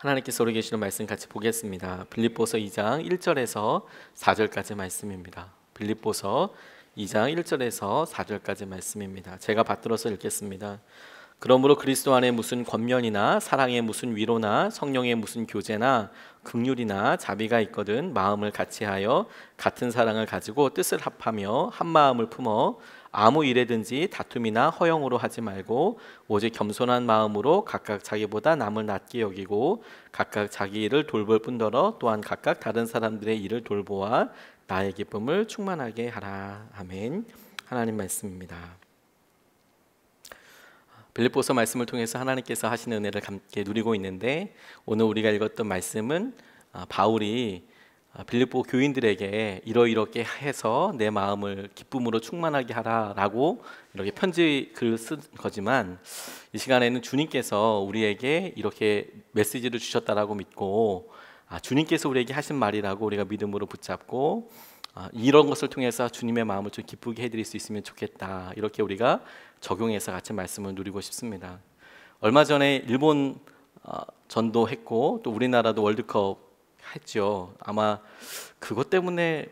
하나님께서 우리 계시는 말씀 같이 보겠습니다. 빌립보서 2장 1절에서 4절까지 말씀입니다. 빌립보서 2장 1절에서 4절까지 말씀입니다. 제가 받들어서 읽겠습니다. 그러므로 그리스도 안에 무슨 권면이나 사랑의 무슨 위로나 성령의 무슨 교제나 긍휼이나 자비가 있거든 마음을 같이하여 같은 사랑을 가지고 뜻을 합하며 한 마음을 품어 아무 일에든지 다툼이나 허영으로 하지 말고 오직 겸손한 마음으로 각각 자기보다 남을 낮게 여기고 각각 자기 일을 돌볼 뿐더러 또한 각각 다른 사람들의 일을 돌보아 나의 기쁨을 충만하게 하라. 아멘. 하나님 말씀입니다. 빌립보서 말씀을 통해서 하나님께서 하시는 은혜를 함께 누리고 있는데, 오늘 우리가 읽었던 말씀은 바울이 빌립보 교인들에게 이러이렇게 해서 내 마음을 기쁨으로 충만하게 하라라고 이렇게 편지 글을 쓴 거지만, 이 시간에는 주님께서 우리에게 이렇게 메시지를 주셨다라고 믿고 주님께서 우리에게 하신 말이라고 우리가 믿음으로 붙잡고 이런 것을 통해서 주님의 마음을 좀 기쁘게 해드릴 수 있으면 좋겠다, 이렇게 우리가 적용해서 같이 말씀을 누리고 싶습니다. 얼마 전에 일본 전도했고 또 우리나라도 월드컵 했죠. 아마 그것 때문에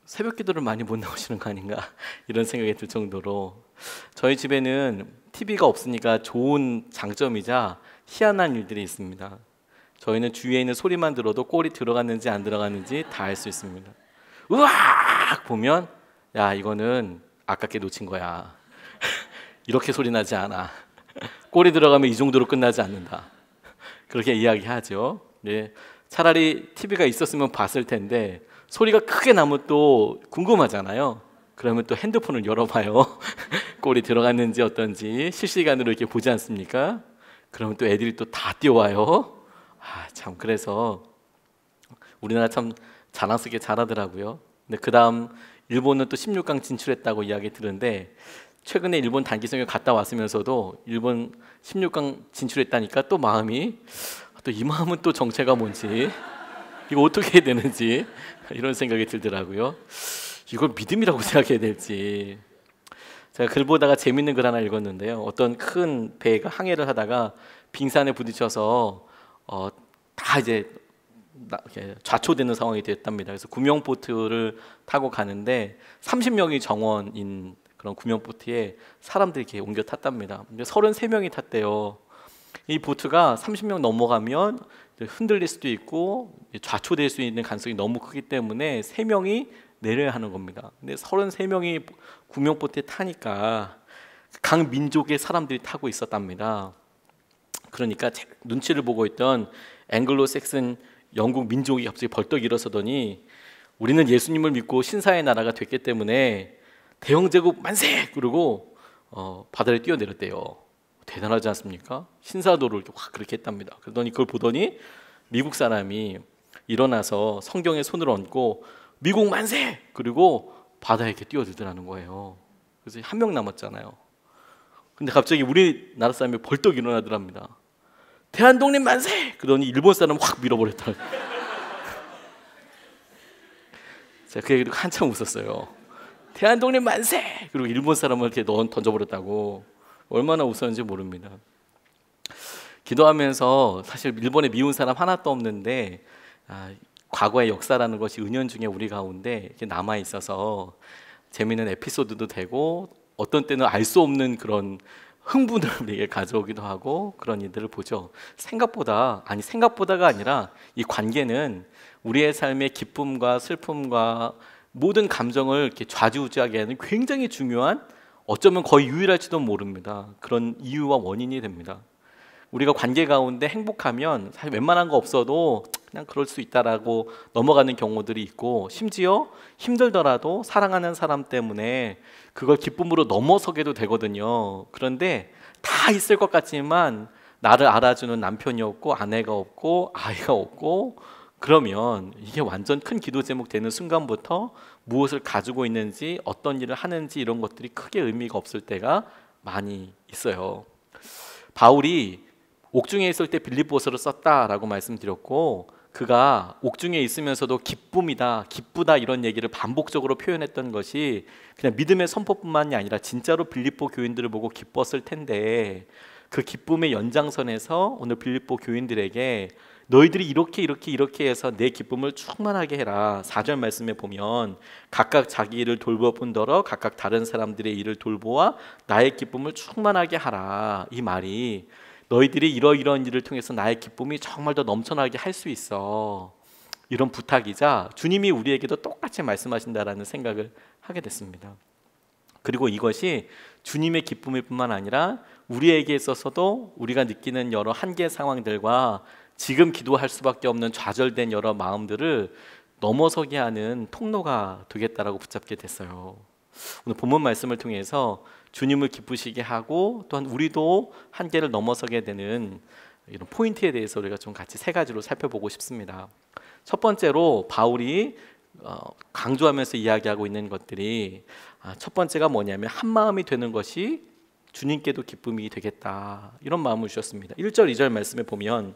새벽 기도를 많이 못 나오시는 거 아닌가 이런 생각이 들 정도로, 저희 집에는 TV가 없으니까 좋은 장점이자 희한한 일들이 있습니다. 저희는 주위에 있는 소리만 들어도 골이 들어갔는지 안 들어갔는지 다 알 수 있습니다. 으악 보면 야, 이거는 아깝게 놓친 거야. 이렇게 소리 나지 않아. 골이 들어가면 이 정도로 끝나지 않는다. 그렇게 이야기하죠. 네. 차라리 TV가 있었으면 봤을 텐데 소리가 크게 나면 또 궁금하잖아요. 그러면 또 핸드폰을 열어봐요. 골이 들어갔는지 어떤지 실시간으로 이렇게 보지 않습니까? 그러면 또 애들이 또 다 뛰어와요. 참, 그래서 우리나라 참 자랑스럽게 잘하더라고요. 근데 그 다음 일본은 또 16강 진출했다고 이야기 들은데, 최근에 일본 단기성에 갔다 왔으면서도 일본 16강 진출했다니까 또 마음이, 또 이 마음은 또 정체가 뭔지, 이거 어떻게 해야 되는지 이런 생각이 들더라고요. 이걸 믿음이라고 생각해야 될지. 제가 글 보다가 재밌는 글 하나 읽었는데요. 어떤 큰 배가 항해를 하다가 빙산에 부딪혀서 다 이제 좌초되는 상황이 됐답니다. 그래서 구명보트를 타고 가는데 30명이 정원인 그런 구명보트에 사람들이 이렇게 옮겨 탔답니다. 근데 33명이 탔대요. 이 보트가 30명 넘어가면 흔들릴 수도 있고 좌초될 수 있는 가능성이 너무 크기 때문에 3명이 내려야 하는 겁니다. 근데 33명이 구명보트에 타니까 각 민족의 사람들이 타고 있었답니다. 그러니까 눈치를 보고 있던 앵글로색슨 영국 민족이 갑자기 벌떡 일어서더니, 우리는 예수님을 믿고 신사의 나라가 됐기 때문에 대영제국 만세! 그러고 바다에 뛰어내렸대요. 대단하지 않습니까? 신사도를 확 그렇게 했답니다. 그러더니 그걸 보더니 미국 사람이 일어나서 성경에 손을 얹고 미국 만세! 그리고 바다에 이렇게 뛰어들더라는 거예요. 그래서 한 명 남았잖아요. 근데 갑자기 우리나라 사람이 벌떡 일어나더랍니다. 대한독립 만세! 그러더니 일본 사람 확 밀어버렸더라고요. 제가 그 얘기를 한참 웃었어요. 대한독립 만세! 그리고 일본 사람을 이렇게 던져버렸다고. 얼마나 웃었는지 모릅니다. 기도하면서 사실 일본에 미운 사람 하나도 없는데 과거의 역사라는 것이 은연중에 우리 가운데 이렇게 남아 있어서 재미있는 에피소드도 되고, 어떤 때는 알 수 없는 그런 흥분을 우리에게 가져오기도 하고, 그런 일들을 보죠. 생각보다가 아니라 이 관계는 우리의 삶의 기쁨과 슬픔과 모든 감정을 이렇게 좌지우지하게 하는 굉장히 중요한, 어쩌면 거의 유일할지도 모릅니다. 그런 이유와 원인이 됩니다. 우리가 관계 가운데 행복하면 사실 웬만한 거 없어도 그냥 그럴 수 있다라고 넘어가는 경우들이 있고, 심지어 힘들더라도 사랑하는 사람 때문에 그걸 기쁨으로 넘어서게도 되거든요. 그런데 다 있을 것 같지만 나를 알아주는 남편이 없고 아내가 없고 아이가 없고, 그러면 이게 완전 큰 기도 제목 되는 순간부터 무엇을 가지고 있는지, 어떤 일을 하는지 이런 것들이 크게 의미가 없을 때가 많이 있어요. 바울이 옥중에 있을 때 빌립보서를 썼다라고 말씀드렸고, 그가 옥중에 있으면서도 기쁨이다, 기쁘다 이런 얘기를 반복적으로 표현했던 것이 그냥 믿음의 선포뿐만이 아니라 진짜로 빌립보 교인들을 보고 기뻤을 텐데, 그 기쁨의 연장선에서 오늘 빌립보 교인들에게 너희들이 이렇게 해서 내 기쁨을 충만하게 해라. 4절 말씀에 보면 각각 자기 일을 돌보뿐더러 각각 다른 사람들의 일을 돌보아 나의 기쁨을 충만하게 하라. 이 말이 너희들이 이러이러한 일을 통해서 나의 기쁨이 정말 더 넘쳐나게 할 수 있어. 이런 부탁이자 주님이 우리에게도 똑같이 말씀하신다라는 생각을 하게 됐습니다. 그리고 이것이 주님의 기쁨일 뿐만 아니라 우리에게 있어서도 우리가 느끼는 여러 한계 상황들과 지금 기도할 수밖에 없는 좌절된 여러 마음들을 넘어서게 하는 통로가 되겠다라고 붙잡게 됐어요. 오늘 본문 말씀을 통해서 주님을 기쁘시게 하고 또한 우리도 한계를 넘어서게 되는 이런 포인트에 대해서 우리가 좀 같이 세 가지로 살펴보고 싶습니다. 첫 번째로 바울이 강조하면서 이야기하고 있는 것들이 첫 번째가 뭐냐면 한 마음이 되는 것이 주님께도 기쁨이 되겠다, 이런 마음을 주셨습니다. 1절 2절 말씀에 보면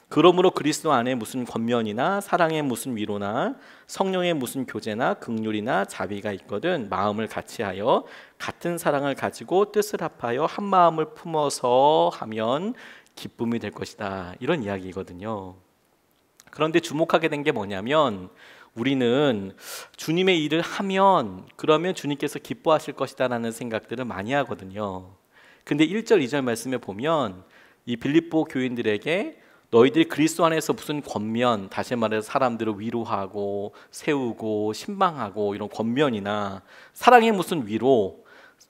그러므로 그리스도 안에 무슨 권면이나 사랑의 무슨 위로나 성령의 무슨 교제나 긍휼이나 자비가 있거든 마음을 같이하여 같은 사랑을 가지고 뜻을 합하여 한 마음을 품어서 하면 기쁨이 될 것이다, 이런 이야기거든요. 그런데 주목하게 된 게 뭐냐면 우리는 주님의 일을 하면 그러면 주님께서 기뻐하실 것이다 라는 생각들을 많이 하거든요. 근데 1절 2절 말씀에 보면 이 빌립보 교인들에게 너희들이 그리스도 안에서 무슨 권면, 다시 말해서 사람들을 위로하고 세우고 신방하고 이런 권면이나 사랑의 무슨 위로,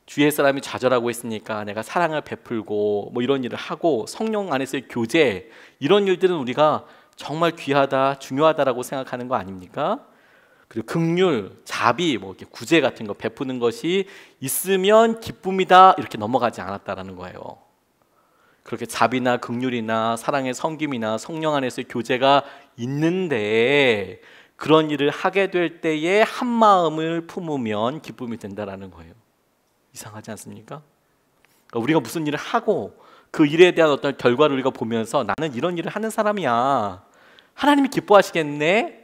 주위의 사람이 좌절하고 있으니까 내가 사랑을 베풀고 뭐 이런 일을 하고 성령 안에서의 교제, 이런 일들은 우리가 정말 귀하다, 중요하다라고 생각하는 거 아닙니까? 그리고 긍휼, 자비, 뭐 이렇게 구제 같은 거 베푸는 것이 있으면 기쁨이다, 이렇게 넘어가지 않았다라는 거예요. 그렇게 자비나 긍휼이나 사랑의 섬김이나 성령 안에서의 교제가 있는데 그런 일을 하게 될 때에 한 마음을 품으면 기쁨이 된다라는 거예요. 이상하지 않습니까? 그러니까 우리가 무슨 일을 하고 그 일에 대한 어떤 결과를 우리가 보면서 나는 이런 일을 하는 사람이야, 하나님이 기뻐하시겠네,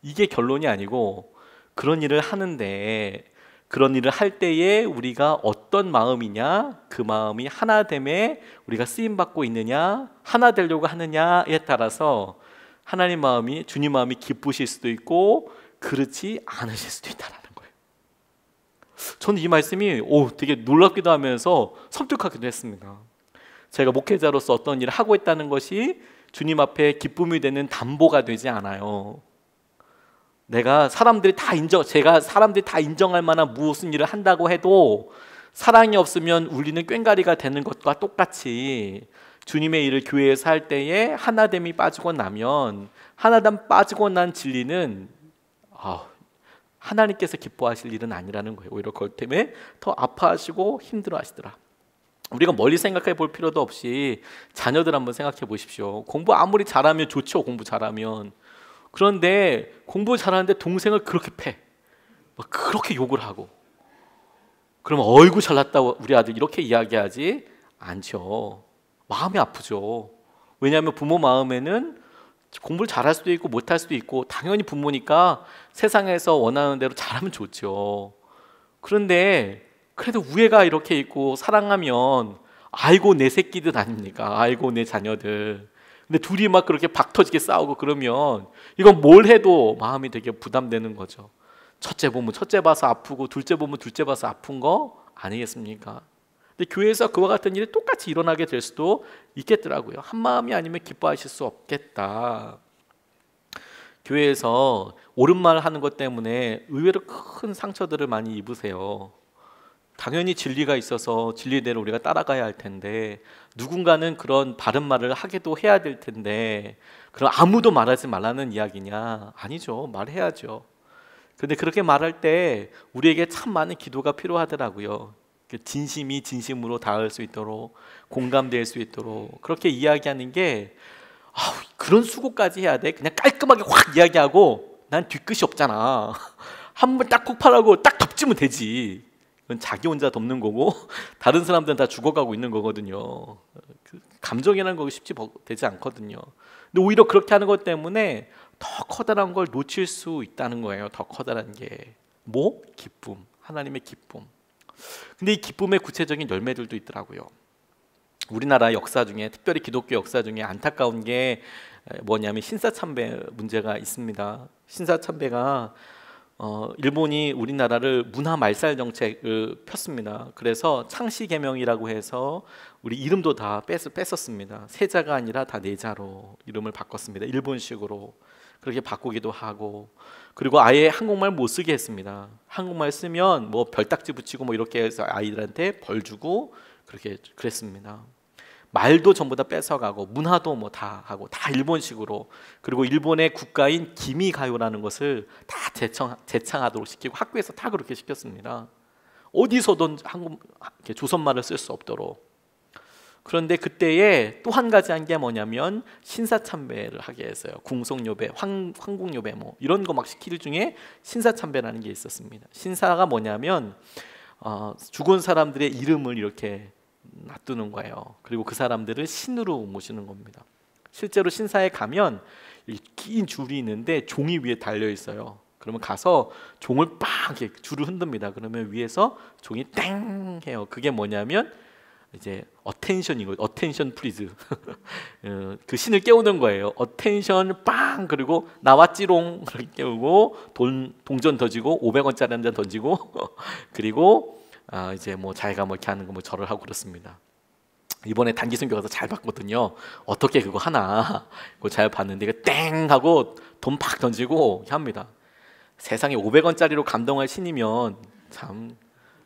이게 결론이 아니고 그런 일을 하는데 그런 일을 할 때에 우리가 어떤 마음이냐, 그 마음이 하나됨에 우리가 쓰임받고 있느냐, 하나 되려고 하느냐에 따라서 하나님 마음이, 주님 마음이 기쁘실 수도 있고 그렇지 않으실 수도 있다는 거예요. 저는 이 말씀이 되게 놀랍기도 하면서 섬뜩하기도 했습니다. 제가 목회자로서 어떤 일을 하고 있다는 것이 주님 앞에 기쁨이 되는 담보가 되지 않아요. 제가 사람들이 다 인정할 만한 무슨 일을 한다고 해도 사랑이 없으면 울리는 꽹과리가 되는 것과 똑같이 주님의 일을 교회에서 할 때에 하나됨이 빠지고 나면 하나됨 빠지고 난 진리는 하나님께서 기뻐하실 일은 아니라는 거예요. 오히려 그것 때문에 더 아파하시고 힘들어하시더라. 우리가 멀리 생각해 볼 필요도 없이 자녀들 한번 생각해 보십시오. 공부 아무리 잘하면 좋죠, 공부 잘하면. 그런데 공부 잘하는데 동생을 그렇게 패, 그렇게 욕을 하고, 그러면 어이구 잘났다 우리 아들, 이렇게 이야기하지 않죠. 마음이 아프죠. 왜냐하면 부모 마음에는 공부를 잘할 수도 있고 못할 수도 있고 당연히 부모니까 세상에서 원하는 대로 잘하면 좋죠. 그런데 그래도 우애가 이렇게 있고 사랑하면 아이고 내 새끼들 아닙니까? 아이고 내 자녀들. 근데 둘이 막 그렇게 박터지게 싸우고 그러면 이건 뭘 해도 마음이 되게 부담되는 거죠. 첫째 보면 첫째 봐서 아프고 둘째 보면 둘째 봐서 아픈 거 아니겠습니까? 근데 교회에서 그와 같은 일이 똑같이 일어나게 될 수도 있겠더라고요. 한 마음이 아니면 기뻐하실 수 없겠다. 교회에서 옳은 말 하는 것 때문에 의외로 큰 상처들을 많이 입으세요. 당연히 진리가 있어서 진리대로 우리가 따라가야 할 텐데 누군가는 그런 바른 말을 하게도 해야 될 텐데 그럼 아무도 말하지 말라는 이야기냐? 아니죠. 말해야죠. 그런데 그렇게 말할 때 우리에게 참 많은 기도가 필요하더라고요. 진심이 진심으로 닿을 수 있도록, 공감될 수 있도록 그렇게 이야기하는 게 그런 수고까지 해야 돼? 그냥 깔끔하게 확 이야기하고 난 뒤끝이 없잖아. 한 번 딱 폭발하고 딱 덮치면 되지. 그건 자기 혼자 덮는 거고 다른 사람들은 다 죽어가고 있는 거거든요. 감정이라는 거 쉽지 되지 않거든요. 근데 오히려 그렇게 하는 것 때문에 더 커다란 걸 놓칠 수 있다는 거예요. 더 커다란 게 뭐? 기쁨, 하나님의 기쁨. 근데 이 기쁨의 구체적인 열매들도 있더라고요. 우리나라 역사 중에 특별히 기독교 역사 중에 안타까운 게 뭐냐면 신사참배 문제가 있습니다. 신사참배가 일본이 우리나라를 문화 말살 정책을 폈습니다. 그래서 창씨개명이라고 해서 우리 이름도 다 뺐었습니다. 세자가 아니라 다 내자로 이름을 바꿨습니다. 일본식으로 그렇게 바꾸기도 하고, 그리고 아예 한국말 못 쓰게 했습니다. 한국말 쓰면 뭐 별딱지 붙이고 뭐 이렇게 해서 아이들한테 벌 주고 그렇게 그랬습니다. 말도 전부 다 뺏어가고 문화도 뭐 다 하고 다 일본식으로, 그리고 일본의 국가인 기미가요라는 것을 다 재창하도록 시키고 학교에서 다 그렇게 시켰습니다. 어디서든 조선말을 쓸 수 없도록. 그런데 그때에 또 한 가지 한 게 뭐냐면 신사참배를 하게 했어요. 궁성요배, 황궁요배 뭐 이런 거 막 시킬 중에 신사참배라는 게 있었습니다. 신사가 뭐냐면 죽은 사람들의 이름을 이렇게 놔두는 거예요. 그리고 그 사람들을 신으로 모시는 겁니다. 실제로 신사에 가면 긴 줄이 있는데 종이 위에 달려 있어요. 그러면 가서 종을 빵 이렇게 줄을 흔듭니다. 그러면 위에서 종이 땡 해요. 그게 뭐냐면 이제 어텐션이고, 어텐션 플리즈. 그 신을 깨우는 거예요. 어텐션 빵, 그리고 나왔지롱 깨우고 동전 던지고 500원짜리 한 잔 던지고 그리고 이제 뭐 자기가 뭐 이렇게 하는 거 뭐 절을 하고 그렇습니다. 이번에 단기 선교 가서 잘 봤거든요. 어떻게 그거 하나 그거 잘 봤는데 이거 땡 하고 돈 팍 던지고 합니다. 세상에 500원짜리로 감동할 신이면 참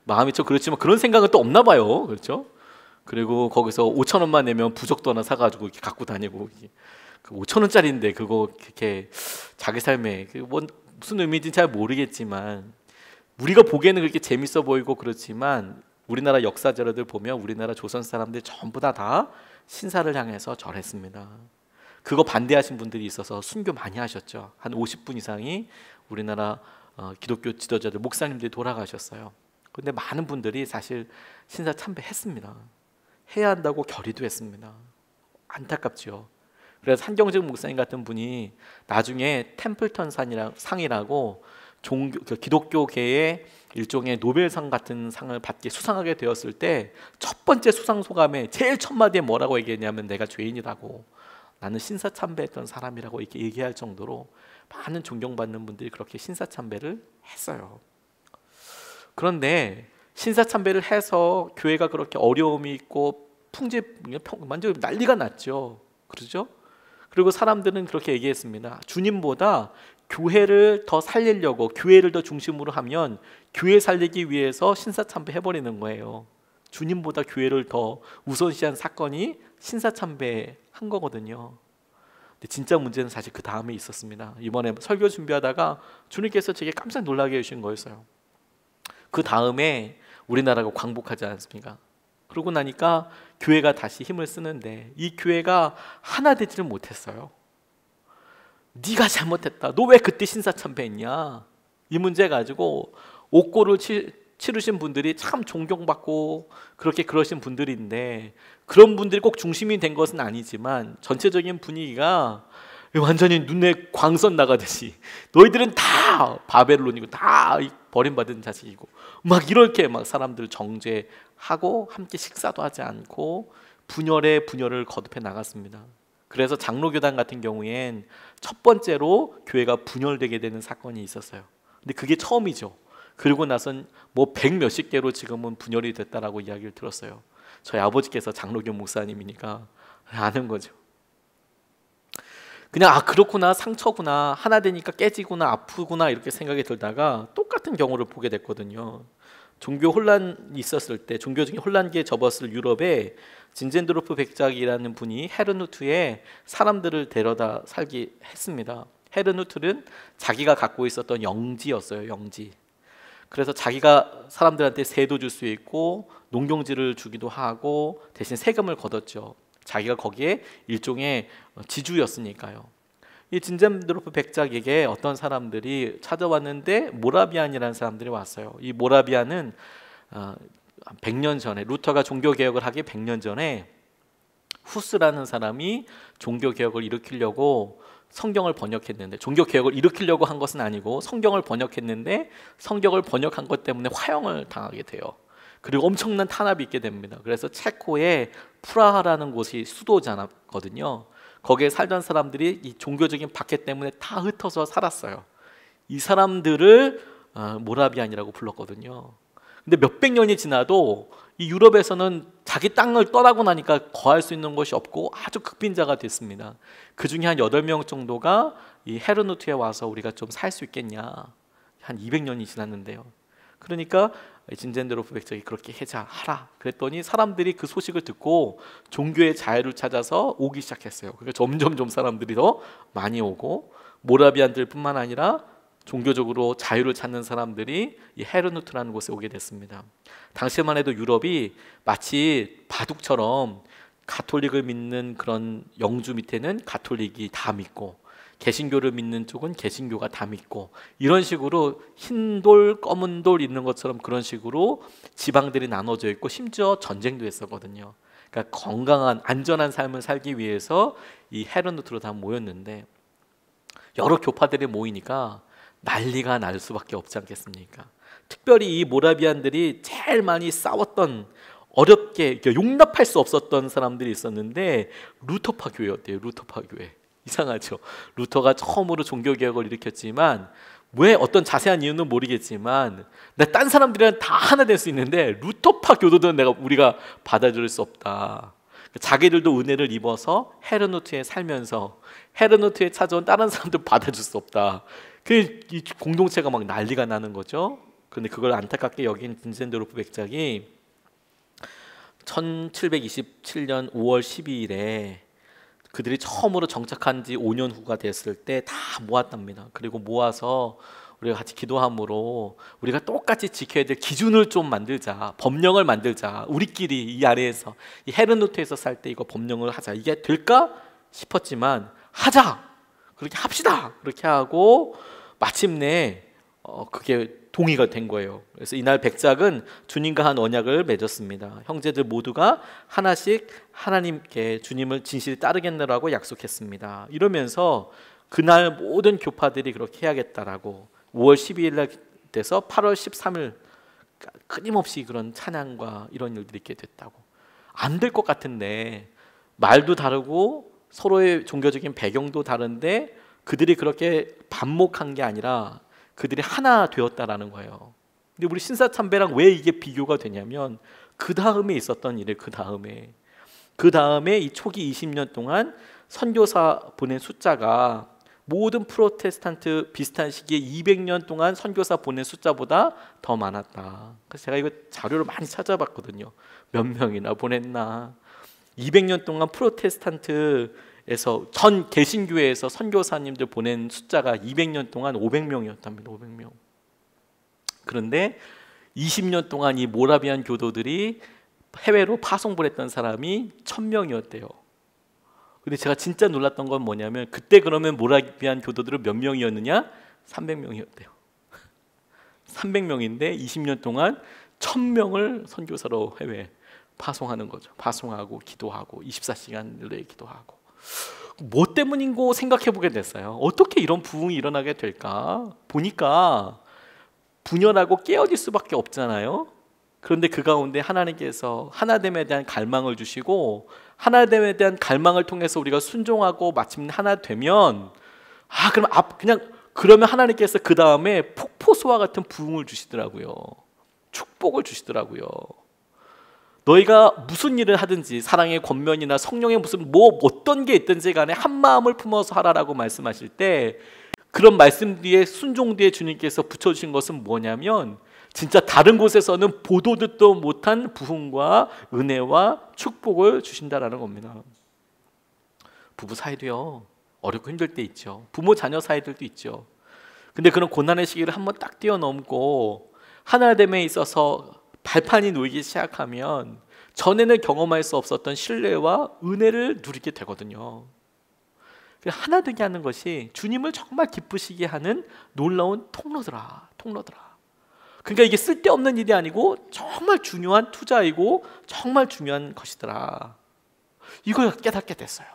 마음이 좀 그렇지만 그런 생각은 또 없나 봐요. 그렇죠? 그리고 거기서 5,000원만 내면 부적도 하나 사가지고 이렇게 갖고 다니고, 그 5,000원짜리인데 그거 그렇게 자기 삶에 뭐 무슨 의미인지 잘 모르겠지만 우리가 보기에는 그렇게 재밌어 보이고 그렇지만 우리나라 역사 자료들 보면 우리나라 조선 사람들 전부 다 신사를 향해서 절했습니다. 그거 반대하신 분들이 있어서 순교 많이 하셨죠. 한 50분 이상이 우리나라 기독교 지도자들, 목사님들이 돌아가셨어요. 그런데 많은 분들이 사실 신사 참배했습니다. 해야 한다고 결의도 했습니다. 안타깝죠. 그래서 한경직 목사님 같은 분이 나중에 템플턴 상이라고 기독교계의 일종의 노벨상 같은 상을 수상하게 되었을 때 첫 번째 수상 소감에 제일 첫 마디에 뭐라고 얘기했냐면 내가 죄인이라고, 나는 신사참배했던 사람이라고 이렇게 얘기할 정도로 많은 존경받는 분들이 그렇게 신사참배를 했어요. 그런데 신사참배를 해서 교회가 그렇게 어려움이 있고 완전 난리가 났죠. 그렇죠? 그리고 사람들은 그렇게 얘기했습니다. 주님보다 교회를 더 살리려고, 교회를 더 중심으로 하면 교회 살리기 위해서 신사참배 해버리는 거예요. 주님보다 교회를 더 우선시한 사건이 신사참배 한 거거든요. 근데 진짜 문제는 사실 그 다음에 있었습니다. 이번에 설교 준비하다가 주님께서 제게 깜짝 놀라게 해주신 거였어요. 그 다음에 우리나라가 광복하지 않습니까? 그러고 나니까 교회가 다시 힘을 쓰는데 이 교회가 하나 되지를 못했어요. 네가 잘못했다. 너 왜 그때 신사참배했냐? 이 문제 가지고 옥고를 치르신 분들이 참 존경받고 그렇게 그러신 분들인데, 그런 분들이 꼭 중심이 된 것은 아니지만 전체적인 분위기가 완전히 눈에 광선 나가듯이 너희들은 다 바벨론이고 다 버림받은 자식이고 막 이렇게 막 사람들 정죄하고 함께 식사도 하지 않고 분열에 분열을 거듭해 나갔습니다. 그래서 장로교단 같은 경우엔 첫 번째로 교회가 분열되게 되는 사건이 있었어요. 근데 그게 처음이죠. 그리고 나선 뭐 100 몇십 개로 지금은 분열이 됐다라고 이야기를 들었어요. 저희 아버지께서 장로교 목사님이니까 아는 거죠. 그냥 그렇구나, 상처구나, 하나 되니까 깨지구나, 아프구나 이렇게 생각이 들다가 똑같은 경우를 보게 됐거든요. 종교 혼란이 있었을 때, 종교 중에 혼란기에 접었을 유럽에 진젠드로프 백작이라는 분이 헤르누트에 사람들을 데려다 살게 했습니다. 헤르누트는 자기가 갖고 있었던 영지였어요. 영지. 그래서 자기가 사람들한테 세도 줄 수 있고 농경지를 주기도 하고 대신 세금을 걷었죠. 자기가 거기에 일종의 지주였으니까요. 이 진젠드로프 백작에게 어떤 사람들이 찾아왔는데 모라비안이라는 사람들이 왔어요. 이 모라비안은 100년 전에, 루터가 종교개혁을 하기 100년 전에 후스라는 사람이 종교개혁을 일으키려고 성경을 번역했는데, 종교개혁을 일으키려고 한 것은 아니고 성경을 번역했는데 성경을 번역한 것 때문에 화형을 당하게 돼요. 그리고 엄청난 탄압이 있게 됩니다. 그래서 체코의 프라하라는 곳이 수도잖거든요. 거기에 살던 사람들이 이 종교적인 박해 때문에 다 흩어져 살았어요. 이 사람들을 모라비안이라고 불렀거든요. 근데 몇백 년이 지나도 이 유럽에서는 자기 땅을 떠나고 나니까 거할 수 있는 곳이 없고 아주 극빈자가 됐습니다. 그 중에 한 8명 정도가 이 헤르누트에 와서 우리가 좀 살 수 있겠냐, 한 200년이 지났는데요. 그러니까 진젠데로프 백작이 그렇게 하라 그랬더니 사람들이 그 소식을 듣고 종교의 자유를 찾아서 오기 시작했어요. 그러니까 점점 사람들이 더 많이 오고, 모라비안들뿐만 아니라 종교적으로 자유를 찾는 사람들이 이 헤르누트라는 곳에 오게 됐습니다. 당시만 해도 유럽이 마치 바둑처럼 가톨릭을 믿는 그런 영주 밑에는 가톨릭이 다 믿고, 개신교를 믿는 쪽은 개신교가 다 믿고, 이런 식으로 흰 돌, 검은 돌 있는 것처럼 그런 식으로 지방들이 나눠져 있고, 심지어 전쟁도 했었거든요. 그러니까 건강한 안전한 삶을 살기 위해서 이 헤르누트로 다 모였는데, 여러 교파들이 모이니까 난리가 날 수밖에 없지 않겠습니까? 특별히 이 모라비안들이 제일 많이 싸웠던, 어렵게 용납할 수 없었던 사람들이 있었는데 루터파 교회였대요. 루터파 교회. 이상하죠. 루터가 처음으로 종교개혁을 일으켰지만, 왜 어떤 자세한 이유는 모르겠지만 딴 사람들이랑 다 하나 될 수 있는데 루터파 교도들은 우리가 받아들일 수 없다. 자기들도 은혜를 입어서 헤르누트에 살면서 헤르누트에 찾아온 다른 사람들 받아줄 수 없다. 이 공동체가 막 난리가 나는 거죠. 그런데 그걸 안타깝게 여긴 진젠데로프 백작이 1727년 5월 12일에 그들이 처음으로 정착한 지 5년 후가 됐을 때 다 모았답니다. 그리고 모아서 우리가 같이 기도함으로 우리가 똑같이 지켜야 될 기준을 좀 만들자, 법령을 만들자. 우리끼리 이 아래에서, 이 헤르누트에서 살 때 이거 법령을 하자. 이게 될까 싶었지만 하자, 그렇게 합시다, 그렇게 하고 마침내 그게 동의가 된 거예요. 그래서 이날 백작은 주님과 한 언약을 맺었습니다. 형제들 모두가 하나씩 하나님께 주님을 진실히 따르겠느라고 약속했습니다. 이러면서 그날 모든 교파들이 그렇게 해야겠다라고 5월 12일 날 돼서 8월 13일 끊임없이 그런 찬양과 이런 일들이 있게 됐다고. 안 될 것 같은데, 말도 다르고 서로의 종교적인 배경도 다른데 그들이 그렇게 반목한 게 아니라 그들이 하나 되었다라는 거예요. 근데 우리 신사참배랑 왜 이게 비교가 되냐면, 그 다음에 있었던 일을 그 다음에 이 초기 20년 동안 선교사 보낸 숫자가 모든 프로테스탄트 비슷한 시기에 200년 동안 선교사 보낸 숫자보다 더 많았다. 그래서 제가 이거 자료를 많이 찾아봤거든요. 몇 명이나 보냈나. 200년 동안 프로테스탄트에서 전 개신교회에서 선교사님들 보낸 숫자가 200년 동안 500명이었답니다. 500명. 그런데 20년 동안 이 모라비안 교도들이 해외로 파송을 했던 사람이 1000명이었대요. 근데 제가 진짜 놀랐던 건 뭐냐면, 그때 그러면 모라비안 교도들은 몇 명이었느냐? 300명이었대요. 300명인데 20년 동안 1000명을 선교사로 해외 파송하는 거죠. 파송하고 기도하고 24시간 내에 기도하고. 뭐 때문인고 생각해 보게 됐어요. 어떻게 이런 부흥이 일어나게 될까? 보니까 분열하고 깨어질 수밖에 없잖아요. 그런데 그 가운데 하나님께서 하나됨에 대한 갈망을 주시고, 하나됨에 대한 갈망을 통해서 우리가 순종하고 마침내 하나 되면, 그러면 하나님께서 그 다음에 폭포수와 같은 부흥을 주시더라고요. 축복을 주시더라고요. 너희가 무슨 일을 하든지 사랑의 권면이나 성령의 무슨 어떤 게 있든지 간에 한 마음을 품어서 하라라고 말씀하실 때, 그런 말씀 뒤에 순종 뒤에 주님께서 붙여주신 것은 뭐냐면, 진짜 다른 곳에서는 보도 듣도 못한 부흥과 은혜와 축복을 주신다라는 겁니다. 부부 사이도요, 어렵고 힘들 때 있죠. 부모 자녀 사이들도 있죠. 근데 그런 고난의 시기를 한번 딱 뛰어넘고 하나됨에 있어서 발판이 놓이기 시작하면 전에는 경험할 수 없었던 신뢰와 은혜를 누리게 되거든요. 하나 되게 하는 것이 주님을 정말 기쁘시게 하는 놀라운 통로더라. 그러니까 이게 쓸데없는 일이 아니고 정말 중요한 투자이고 정말 중요한 것이더라. 이걸 깨닫게 됐어요.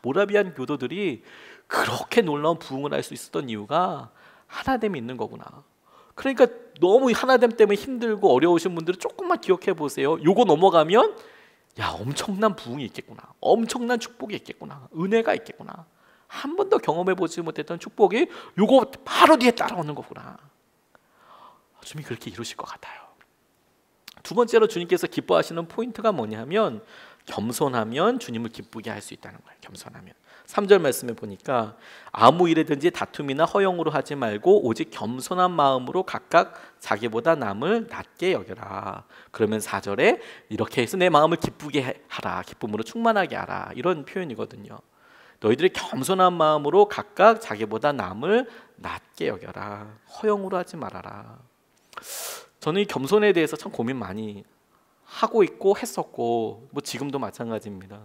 모라비안 교도들이 그렇게 놀라운 부흥을 할 수 있었던 이유가 하나됨이 있는 거구나. 그러니까 너무 하나됨 때문에 힘들고 어려우신 분들은 조금만 기억해 보세요. 요거 넘어가면 야, 엄청난 부흥이 있겠구나, 엄청난 축복이 있겠구나, 은혜가 있겠구나, 한 번도 경험해 보지 못했던 축복이 요거 바로 뒤에 따라오는 거구나. 주님이 그렇게 이루실 것 같아요. 두 번째로 주님께서 기뻐하시는 포인트가 뭐냐면 겸손하면 주님을 기쁘게 할 수 있다는 거예요. 겸손하면 3절 말씀에 보니까 아무 일에든지 다툼이나 허영으로 하지 말고 오직 겸손한 마음으로 각각 자기보다 남을 낮게 여겨라. 그러면 4절에 이렇게 해서 내 마음을 기쁘게 하라, 기쁨으로 충만하게 하라, 이런 표현이거든요. 너희들이 겸손한 마음으로 각각 자기보다 남을 낮게 여겨라, 허영으로 하지 말아라. 저는 이 겸손에 대해서 참 고민 많이 하고 있고 했었고 뭐 지금도 마찬가지입니다.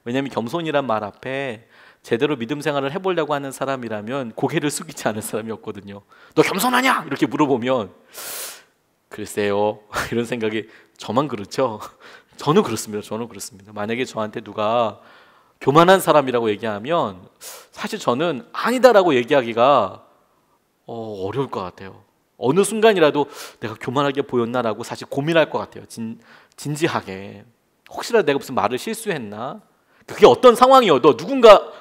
왜냐하면 겸손이란 말 앞에 제대로 믿음 생활을 해보려고 하는 사람이라면 고개를 숙이지 않을 사람이었거든요. 너 겸손하냐? 이렇게 물어보면 글쎄요 이런 생각이, 저만 그렇죠? 저는 그렇습니다. 만약에 저한테 누가 교만한 사람이라고 얘기하면 사실 저는 아니다라고 얘기하기가 어려울 것 같아요. 어느 순간이라도 내가 교만하게 보였나라고 사실 고민할 것 같아요. 진지하게. 혹시라도 내가 무슨 말을 실수했나? 그게 어떤 상황이어도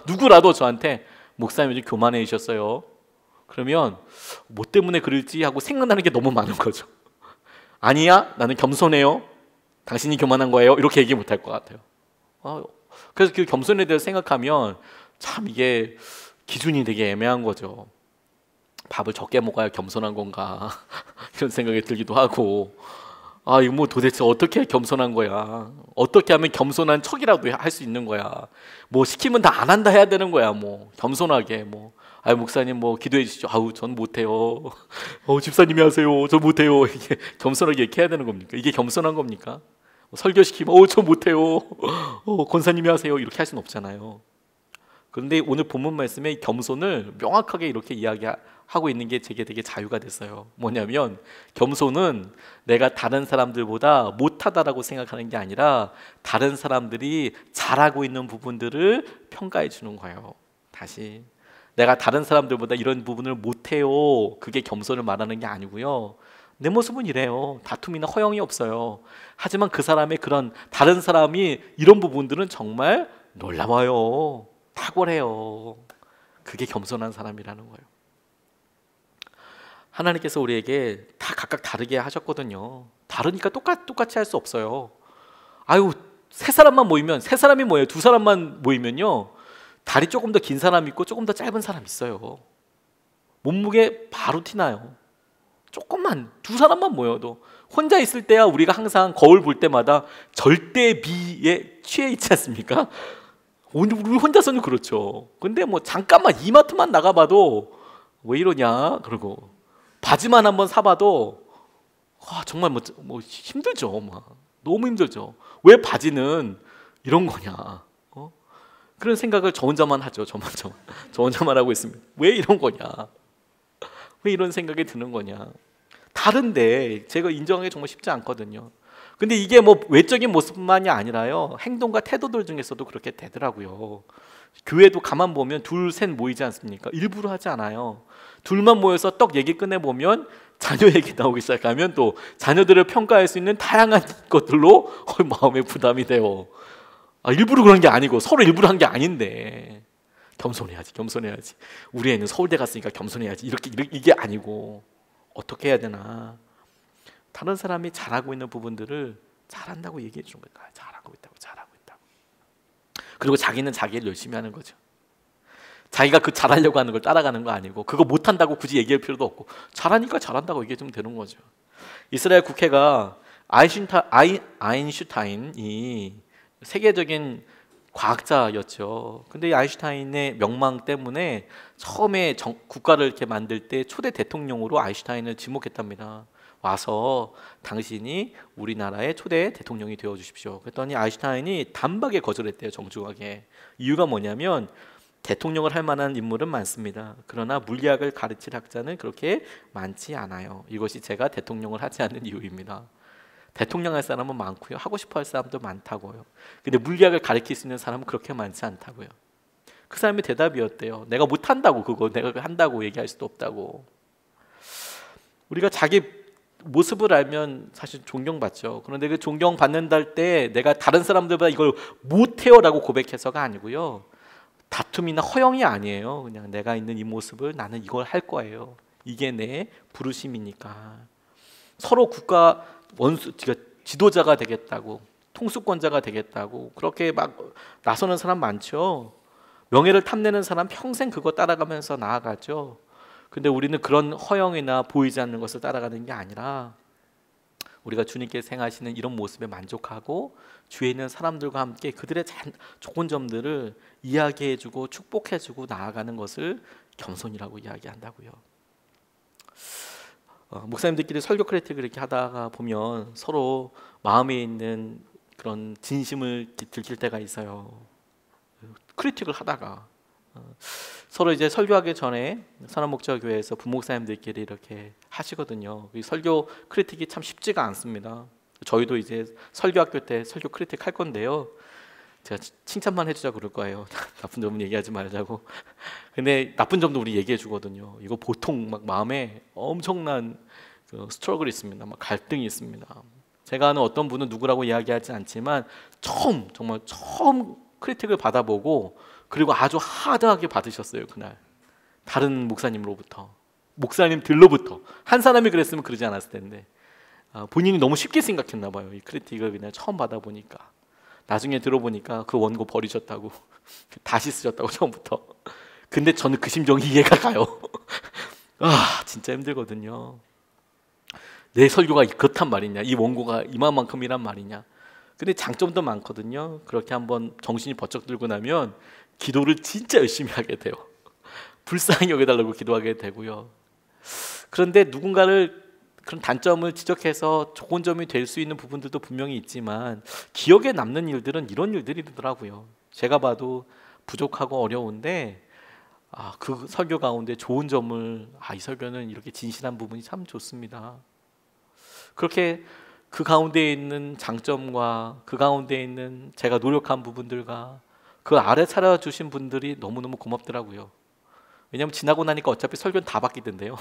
누구라도 저한테 목사님 요즘 교만해지셨어요. 그러면 뭐 때문에 그럴지 하고 생각나는 게 너무 많은 거죠. 아니야, 나는 겸손해요. 당신이 교만한 거예요. 이렇게 얘기 못할 것 같아요. 그래서 그 겸손에 대해서 생각하면 참 이게 기준이 되게 애매한 거죠. 밥을 적게 먹어야 겸손한 건가 이런 생각이 들기도 하고, 이거 뭐 도대체 어떻게 겸손한 거야? 어떻게 하면 겸손한 척이라도 할 수 있는 거야? 뭐 시키면 다 안 한다 해야 되는 거야? 뭐 겸손하게 뭐 목사님 뭐 기도해 주시죠. 전 못해요. 집사님이 하세요. 저 못해요. 이게 겸손하게 이렇게 해야 되는 겁니까? 이게 겸손한 겁니까? 설교시키면 저 못해요. 권사님이 하세요. 이렇게 할 수는 없잖아요. 그런데 오늘 본문 말씀에 겸손을 명확하게 이렇게 이야기하고 있는 게 제게 되게 자유가 됐어요. 뭐냐면 겸손은 내가 다른 사람들보다 못하다라고 생각하는 게 아니라 다른 사람들이 잘하고 있는 부분들을 평가해 주는 거예요. 다시, 내가 다른 사람들보다 이런 부분을 못해요, 그게 겸손을 말하는 게 아니고요. 내 모습은 이래요. 다툼이나 허영이 없어요. 하지만 그 사람의 그런 다른 사람이 이런 부분들은 정말 놀라워요. 탁월해요. 그게 겸손한 사람이라는 거예요. 하나님께서 우리에게 다 각각 다르게 하셨거든요. 다르니까 똑같이 할 수 없어요. 세 사람이 뭐예요? 두 사람만 모이면요, 다리 조금 더 긴 사람 있고 조금 더 짧은 사람 있어요. 몸무게 바로 티나요. 조금만, 두 사람만 모여도. 혼자 있을 때야 우리가 항상 거울 볼 때마다 절대비에 취해 있지 않습니까? 우리 혼자서는 그렇죠. 근데 뭐 잠깐만 이마트만 나가봐도 왜 이러냐 그러고, 바지만 한번 사봐도 정말 뭐 힘들죠. 너무 힘들죠. 왜 바지는 이런 거냐? 그런 생각을 저 혼자만 하죠. 저 혼자만 하고 있습니다. 왜 이런 거냐? 왜 이런 생각이 드는 거냐? 다른데 제가 인정하기 정말 쉽지 않거든요. 근데 이게 뭐 외적인 모습만이 아니라요, 행동과 태도들 중에서도 그렇게 되더라고요. 교회도 가만 보면 둘, 셋 모이지 않습니까? 일부러 하지 않아요. 둘만 모여서 떡 얘기 꺼내보면 자녀 얘기 나오기 시작하면 또 자녀들을 평가할 수 있는 다양한 것들로 마음에 부담이 돼요. 일부러 그런 게 아니고, 서로 일부러 한 게 아닌데 겸손해야지. 우리 애는 서울대 갔으니까 겸손해야지. 이게 아니고 어떻게 해야 되나? 다른 사람이 잘하고 있는 부분들을 잘한다고 얘기해 주는 거예요. 잘하고 있다고. 그리고 자기는 자기 일 열심히 하는 거죠. 자기가 그 잘하려고 하는 걸 따라가는 거 아니고, 그거 못한다고 굳이 얘기할 필요도 없고, 잘하니까 잘한다고 얘기해주면 되는 거죠. 이스라엘 국회가 아인슈타인이 세계적인 과학자였죠. 근데 이 아인슈타인의 명망 때문에 처음에 국가를 이렇게 만들 때 초대 대통령으로 아인슈타인을 지목했답니다. 와서 당신이 우리나라의 초대 대통령이 되어 주십시오. 그랬더니 아인슈타인이 단박에 거절했대요. 정중하게. 이유가 뭐냐면 대통령을 할 만한 인물은 많습니다. 그러나 물리학을 가르칠 학자는 그렇게 많지 않아요. 이것이 제가 대통령을 하지 않는 이유입니다. 대통령 할 사람은 많고요, 하고 싶어 할 사람도 많다고요. 근데 물리학을 가르칠 수 있는 사람은 그렇게 많지 않다고요. 그 사람의 대답이었대요. 내가 못한다고, 내가 한다고 얘기할 수도 없다고. 우리가 자기 모습을 알면 사실 존경받죠. 그런데 그 존경받는다 할 때 내가 다른 사람들보다 이걸 못해요라고 고백해서가 아니고요. 다툼이나 허영이 아니에요. 그냥 내가 있는 이 모습을 나는 이걸 할 거예요. 이게 내 부르심이니까. 서로 국가 원수, 지도자가 되겠다고, 통수권자가 되겠다고 그렇게 막 나서는 사람 많죠. 명예를 탐내는 사람 평생 그거 따라가면서 나아가죠. 근데 우리는 그런 허영이나 보이지 않는 것을 따라가는 게 아니라 우리가 주님께서 행하시는 이런 모습에 만족하고 주위에 있는 사람들과 함께 그들의 좋은 점들을 이야기해주고 축복해주고 나아가는 것을 겸손이라고 이야기한다고요. 목사님들끼리 설교 크리틱을 이렇게 하다가 보면 서로 마음에 있는 그런 진심을 들킬 때가 있어요. 크리틱을 하다가 서로 이제 설교하기 전에 선한목자교회에서 부목사님들끼리 이렇게 하시거든요. 이 설교 크리틱이 참 쉽지가 않습니다. 저희도 이제 설교학교 때 설교 크리틱 할 건데요. 제가 칭찬만 해주자 그럴 거예요. 나쁜 점은 얘기하지 말자고. 근데 나쁜 점도 우리 얘기해 주거든요. 이거 보통 막 마음에 엄청난 스트러글이 있습니다. 막 갈등이 있습니다. 제가 아는 어떤 분은 누구라고 이야기하지 않지만 정말 처음 크리틱을 받아보고 그리고 아주 하드하게 받으셨어요. 그날 다른 목사님으로부터, 목사님들로부터. 한 사람이 그랬으면 그러지 않았을 텐데 본인이 너무 쉽게 생각했나 봐요. 이 크리틱을 그냥 처음 받아보니까. 나중에 들어보니까 그 원고 버리셨다고 다시 쓰셨다고 처음부터. 근데 저는 그 심정이 이해가 가요. 진짜 힘들거든요. 내 설교가 그렇단 말이냐, 이 원고가 이만큼이란 말이냐. 근데 장점도 많거든요. 그렇게 한번 정신이 번쩍 들고 나면 기도를 진짜 열심히 하게 돼요. 불쌍히 여겨달라고 기도하게 되고요. 그런데 누군가를 그런 단점을 지적해서 좋은 점이 될 수 있는 부분들도 분명히 있지만 기억에 남는 일들은 이런 일들이더라고요. 제가 봐도 부족하고 어려운데 그 설교 가운데 좋은 점을 이 설교는 이렇게 진실한 부분이 참 좋습니다. 그렇게 그 가운데 있는 장점과 그 가운데 있는 제가 노력한 부분들과 그 아래 차려주신 분들이 너무너무 고맙더라고요. 왜냐하면 지나고 나니까 어차피 설교는 다 바뀌던데요.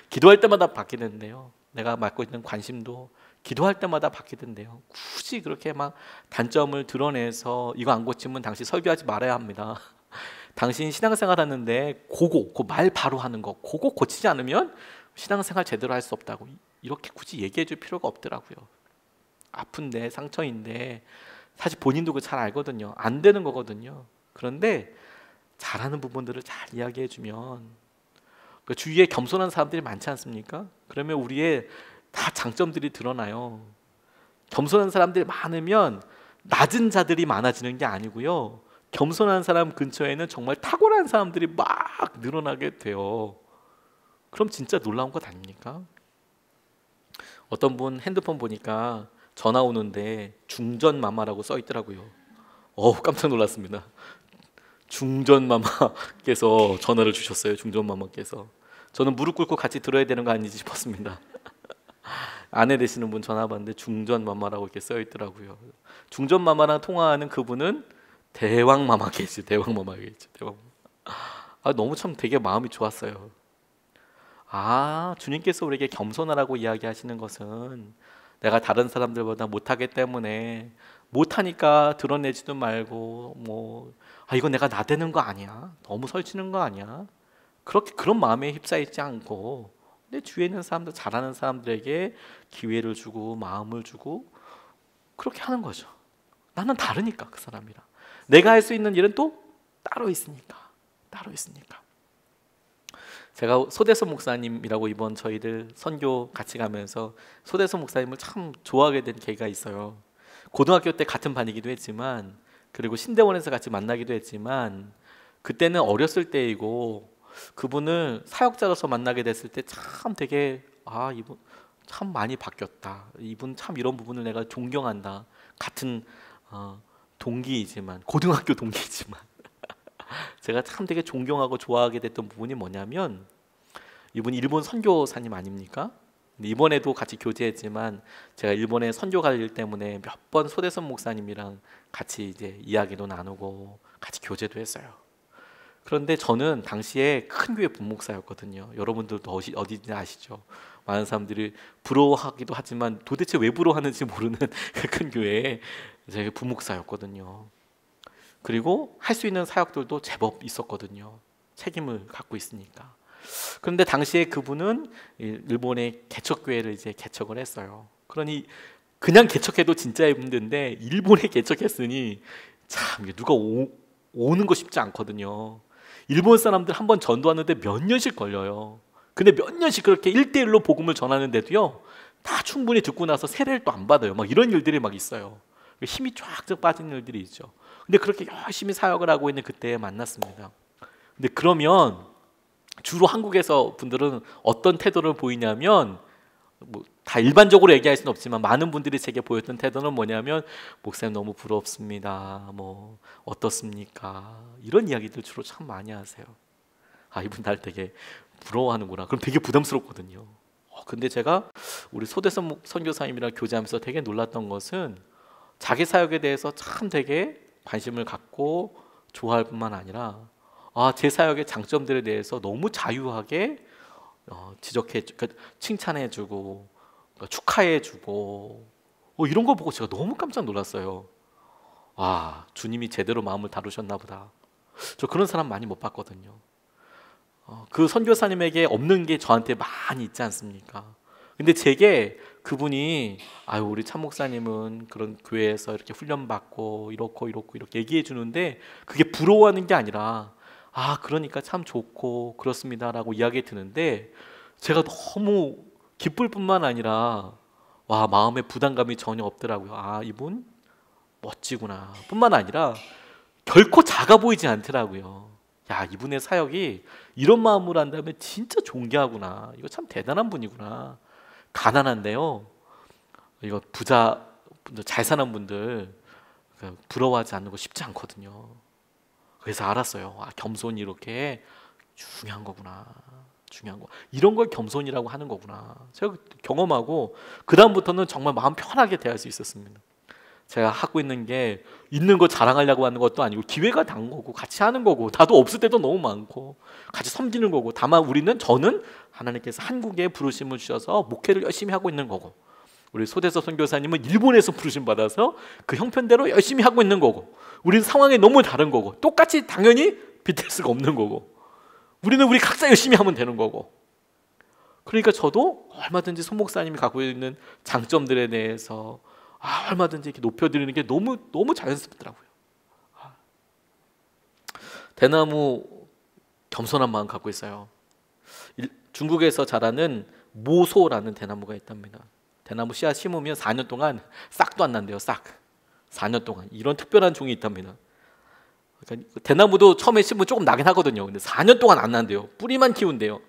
기도할 때마다 바뀌는데요. 내가 맡고 있는 관심도 기도할 때마다 바뀌던데요. 굳이 그렇게 막 단점을 드러내서 이거 안 고치면 당신 설교하지 말아야 합니다. 당신 신앙생활 하는데 그 말 바로 하는 거 그거 고치지 않으면 신앙생활 제대로 할 수 없다고 이렇게 굳이 얘기해 줄 필요가 없더라고요. 아픈데 상처인데 사실 본인도 그 잘 알거든요. 안 되는 거거든요. 그런데 잘하는 부분들을 잘 이야기해 주면 그 주위에 겸손한 사람들이 많지 않습니까? 그러면 우리의 다 장점들이 드러나요. 겸손한 사람들이 많으면 낮은 자들이 많아지는 게 아니고요. 겸손한 사람 근처에는 정말 탁월한 사람들이 막 늘어나게 돼요. 그럼 진짜 놀라운 것 아닙니까? 어떤 분 핸드폰 보니까 전화 오는데 중전마마라고 써 있더라고요. 깜짝 놀랐습니다. 중전마마께서 전화를 주셨어요. 중전마마께서. 저는 무릎 꿇고 같이 들어야 되는 거 아닌지 싶었습니다. 아내 되시는 분 전화 받는데 중전마마라고 이렇게 써 있더라고요. 중전마마랑 통화하는 그분은 대왕마마겠죠. 대왕마마겠죠. 너무 참 되게 마음이 좋았어요. 주님께서 우리에게 겸손하라고 이야기하시는 것은 내가 다른 사람들보다 못하기 때문에 못하니까 드러내지도 말고 이거 내가 나대는 거 아니야? 너무 설치는 거 아니야? 그런 마음에 휩싸이지 않고 내 주위에 있는 사람들, 잘하는 사람들에게 기회를 주고 마음을 주고 그렇게 하는 거죠. 나는 다르니까 그 사람이랑. 내가 할 수 있는 일은 또 따로 있으니까. 제가 소대서 목사님이라고 이번 저희들 선교 같이 가면서 소대서 목사님을 참 좋아하게 된 계기가 있어요. 고등학교 때 같은 반이기도 했지만 그리고 신대원에서 같이 만나기도 했지만 그때는 어렸을 때이고 그분을 사역자로서 만나게 됐을 때 참 되게 이분 참 많이 바뀌었다. 이분 참 이런 부분을 내가 존경한다. 같은 동기이지만 고등학교 동기이지만 제가 참 되게 존경하고 좋아하게 됐던 부분이 뭐냐면 이분이 일본 선교사님 아닙니까? 이번에도 같이 교제했지만 제가 일본에 선교 갈 일 때문에 몇 번 소대선 목사님이랑 같이 이제 이야기도 나누고 같이 교제도 했어요. 그런데 저는 당시에 큰 교회 분목사였거든요. 여러분들도 어디인지 아시죠? 많은 사람들이 부러워하기도 하지만 도대체 왜 부러워하는지 모르는 그 큰 교회에 제가 부목사였거든요. 그리고 할 수 있는 사역들도 제법 있었거든요. 책임을 갖고 있으니까. 그런데 당시에 그분은 일본의 개척교회를 이제 개척을 했어요. 그러니 그냥 개척해도 진짜 힘든데 일본에 개척했으니 참 누가 오는 거 쉽지 않거든요. 일본 사람들 한 번 전도하는데 몇 년씩 걸려요. 근데 몇 년씩 그렇게 1대1로 복음을 전하는데도요, 다 충분히 듣고 나서 세례를 또 안 받아요. 막 이런 일들이 막 있어요. 힘이 쫙쫙 빠지는 일들이 있죠. 근데 그렇게 열심히 사역을 하고 있는 그때에 만났습니다. 근데 그러면 주로 한국에서 분들은 어떤 태도를 보이냐면, 뭐 다 일반적으로 얘기할 수는 없지만 많은 분들이 제게 보였던 태도는 뭐냐면, 목사님 너무 부럽습니다. 뭐 어떻습니까? 이런 이야기들 주로 참 많이 하세요. 아, 이분 날 되게 부러워하는구나. 그럼 되게 부담스럽거든요. 근데 제가 우리 소대선 선교사님이랑 교제하면서 되게 놀랐던 것은 자기 사역에 대해서 참 되게 관심을 갖고 좋아할 뿐만 아니라 제 사역의 장점들에 대해서 너무 자유하게 지적해, 그러니까 칭찬해주고 축하해주고 이런 거 보고 제가 너무 깜짝 놀랐어요. 주님이 제대로 마음을 다루셨나 보다. 저 그런 사람 많이 못 봤거든요. 그 선교사님에게 없는 게 저한테 많이 있지 않습니까? 근데 제게 그분이 우리 참 목사님은 그런 교회에서 이렇게 훈련받고 이렇고 이렇게 얘기해 주는데 그게 부러워하는 게 아니라 그러니까 참 좋고 그렇습니다라고 이야기 드는데 제가 너무 기쁠 뿐만 아니라 마음에 부담감이 전혀 없더라고요. 이분 멋지구나 뿐만 아니라 결코 작아 보이지 않더라고요. 이분의 사역이 이런 마음으로 한다면 진짜 존경하구나. 이거 참 대단한 분이구나. 가난한데요, 이거 부자 분들, 잘 사는 분들 부러워하지 않는 거 쉽지 않거든요. 그래서 알았어요. 겸손이 이렇게 중요한 거구나. 중요한 거. 이런 걸 겸손이라고 하는 거구나. 제가 경험하고 그 다음부터는 정말 마음 편하게 대할 수 있었습니다. 제가 하고 있는 게 있는 거 자랑하려고 하는 것도 아니고 기회가 단 거고 같이 하는 거고 나도 없을 때도 너무 많고 같이 섬기는 거고, 다만 저는 하나님께서 한국에 부르심을 주셔서 목회를 열심히 하고 있는 거고, 우리 소대서 선교사님은 일본에서 부르심 받아서 그 형편대로 열심히 하고 있는 거고, 우리는 상황이 너무 다른 거고 똑같이 당연히 BTS가 없는 거고, 우리는 우리 각자 열심히 하면 되는 거고. 그러니까 저도 얼마든지 손 목사님이 갖고 있는 장점들에 대해서 얼마든지 이렇게 높여드리는 게 너무 자연스럽더라고요. 대나무 겸손한 마음 갖고 있어요. 중국에서 자라는 모소라는 대나무가 있답니다. 대나무 씨앗 심으면 4년 동안 싹도 안 난대요. 4년 동안 이런 특별한 종이 있답니다. 그러니까 대나무도 처음에 심으면 조금 나긴 하거든요. 근데 4년 동안 안 난대요. 뿌리만 키운대요.